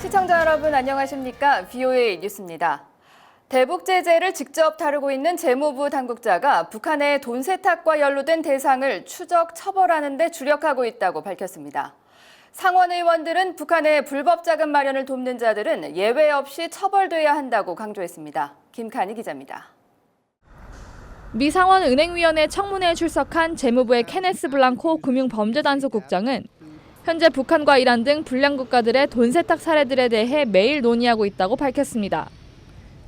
시청자 여러분 안녕하십니까? VOA 뉴스입니다. 대북 제재를 직접 다루고 있는 재무부 당국자가 북한의 돈 세탁과 연루된 대상을 추적 처벌하는 데 주력하고 있다고 밝혔습니다. 상원 의원들은 북한의 불법 자금 마련을 돕는 자들은 예외 없이 처벌돼야 한다고 강조했습니다. 김칸희 기자입니다. 미 상원 은행위원회 청문회에 출석한 재무부의 케네스 블랑코 금융범죄단속국장은 현재 북한과 이란 등 불량 국가들의 돈 세탁 사례들에 대해 매일 논의하고 있다고 밝혔습니다.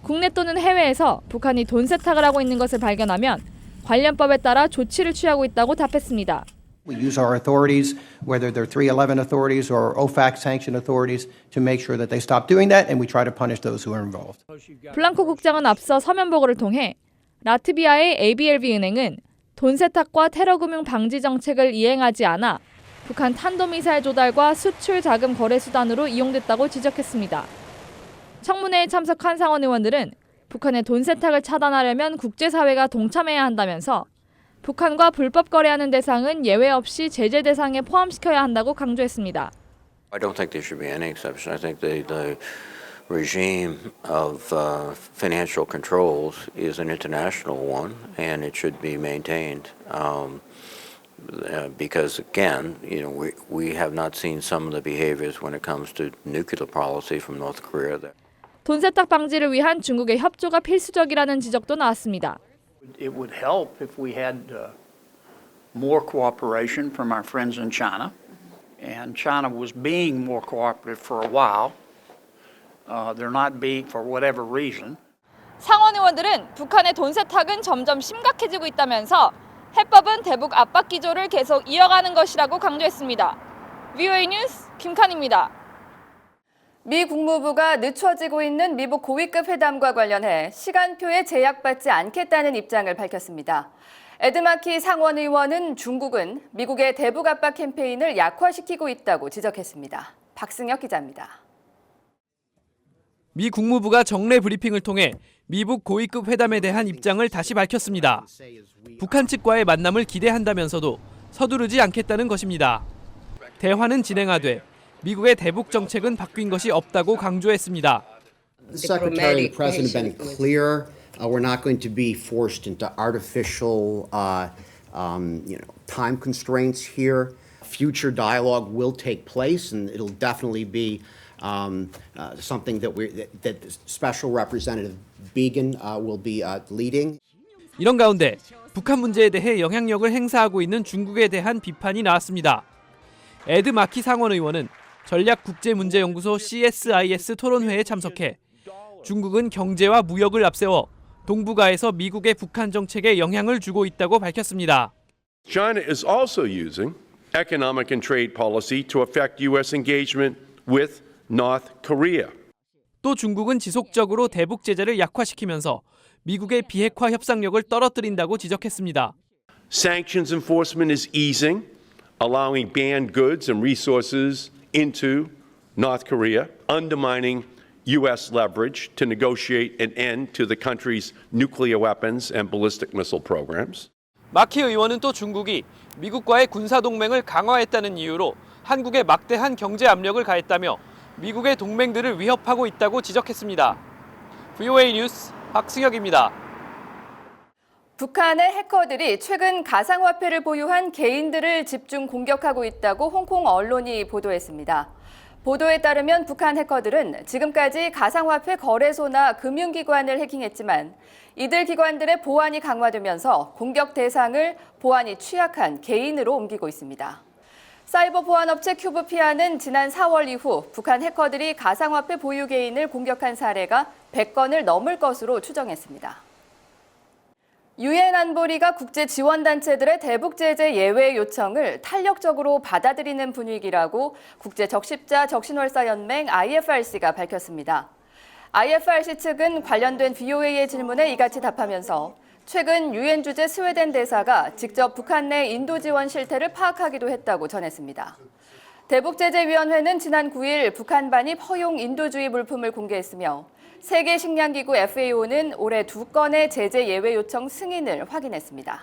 국내 또는 해외에서 북한이 돈 세탁을 하고 있는 것을 발견하면 관련법에 따라 조치를 취하고 있다고 답했습니다. We use our authorities, whether they're 311 authorities or OFAC sanctioned authorities, to make sure that they stop doing that, and we try to punish those who are involved. 블랑코 국장은 앞서 서면 보고를 통해 라트비아의 ABLV 은행은 돈 세탁과 테러 금융 방지 정책을 이행하지 않아 북한 탄도미사일 조달과 수출 자금 거래 수단으로 이용됐다고 지적했습니다. 청문회에 참석한 상원 의원들은 북한의 돈 세탁을 차단하려면 국제사회가 동참해야 한다면서 북한과 불법 거래하는 대상은 예외 없이 제재 대상에 포함시켜야 한다고 강조했습니다. I don't think there should be any exception. I think the regime of financial controls is an international one, and it should be maintained. Because again, we have not seen some of the behaviors when it comes to nuclear policy from North Korea. 돈 세탁 방지를 위한 중국의 협조가 필수적이라는 지적도 나왔습니다. It would help if we had more cooperation from our friends in China, and China was being more cooperative for a while. They're not being for whatever reason. 상원 의원들은 북한의 돈 세탁은 점점 심각해지고 있다면서 해법은 대북 압박 기조를 계속 이어가는 것이라고 강조했습니다. VOA 뉴스 김칸입니다. 미 국무부가 늦춰지고 있는 미국 고위급 회담과 관련해 시간표에 제약받지 않겠다는 입장을 밝혔습니다. 에드마키 상원 의원은 중국은 미국의 대북 압박 캠페인을 약화시키고 있다고 지적했습니다. 박승혁 기자입니다. 미 국무부가 정례 브리핑을 통해 미북 고위급 회담에 대한 입장을 다시 밝혔습니다. 북한 측과의 만남을 기대한다면서도 서두르지 않겠다는 것입니다. 대화는 진행하되 미국의 대북 정책은 바뀐 것이 없다고 강조했습니다. The Secretary and the President have been clear. We're not going to be forced into artificial, time constraints here. Future dialogue will take place, and it'll definitely be something that Special Representative Biegun will be leading. 이런 가운데 북한 문제에 대해 영향력을 행사하고 있는 중국에 대한 비판이 나왔습니다. 에드 마키 상원 의원은 전략국제문제연구소 CSIS 토론회에 참석해 중국은 경제와 무역을 앞세워 동북아에서 미국의 북한 정책에 영향을 주고 있다고 밝혔습니다. China is also using economic and trade policy to affect U.S. engagement with North Korea. 또 중국은 지속적으로 대북 제재를 약화시키면서 미국의 비핵화 협상력을 떨어뜨린다고 지적했습니다. Sanctions enforcement is easing, allowing banned goods and resources into North Korea, undermining U.S. leverage to negotiate an end to the country's nuclear weapons and ballistic missile programs. 마키 의원은 또 중국이 미국과의 군사동맹을 강화했다는 이유로 한국에 막대한 경제 압력을 가했다며 미국의 동맹들을 위협하고 있다고 지적했습니다. VOA 뉴스 박승혁입니다. 북한의 해커들이 최근 가상화폐를 보유한 개인들을 집중 공격하고 있다고 홍콩 언론이 보도했습니다. 보도에 따르면 북한 해커들은 지금까지 가상화폐 거래소나 금융기관을 해킹했지만 이들 기관들의 보안이 강화되면서 공격 대상을 보안이 취약한 개인으로 옮기고 있습니다. 사이버 보안업체 큐브피아는 지난 4월 이후 북한 해커들이 가상화폐 보유 개인을 공격한 사례가 100건을 넘을 것으로 추정했습니다. 유엔 안보리가 국제 지원단체들의 대북 제재 예외 요청을 탄력적으로 받아들이는 분위기라고 국제 적십자 적신월사 연맹 IFRC가 밝혔습니다. IFRC 측은 관련된 VOA의 질문에 이같이 답하면서 최근 유엔 주재 스웨덴 대사가 직접 북한 내 인도 지원 실태를 파악하기도 했다고 전했습니다. 대북제재위원회는 지난 9일 북한 반입 허용 인도주의 물품을 공개했으며 세계식량기구 FAO는 올해 2건의 제재 예외 요청 승인을 확인했습니다.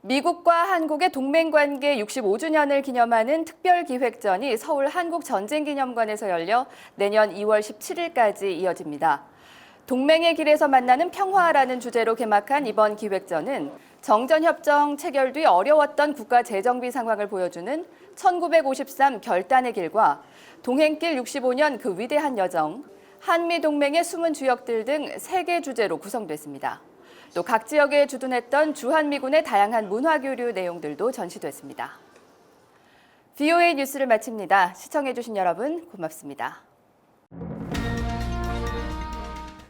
미국과 한국의 동맹관계 65주년을 기념하는 특별기획전이 서울 한국전쟁기념관에서 열려 내년 2월 17일까지 이어집니다. 동맹의 길에서 만나는 평화라는 주제로 개막한 이번 기획전은 정전협정 체결 뒤 어려웠던 국가 재정비 상황을 보여주는 1953 결단의 길과 동행길 65년 그 위대한 여정, 한미동맹의 숨은 주역들 등 3개 주제로 구성됐습니다. 또 각 지역에 주둔했던 주한미군의 다양한 문화교류 내용들도 전시됐습니다. VOA 뉴스를 마칩니다. 시청해주신 여러분 고맙습니다.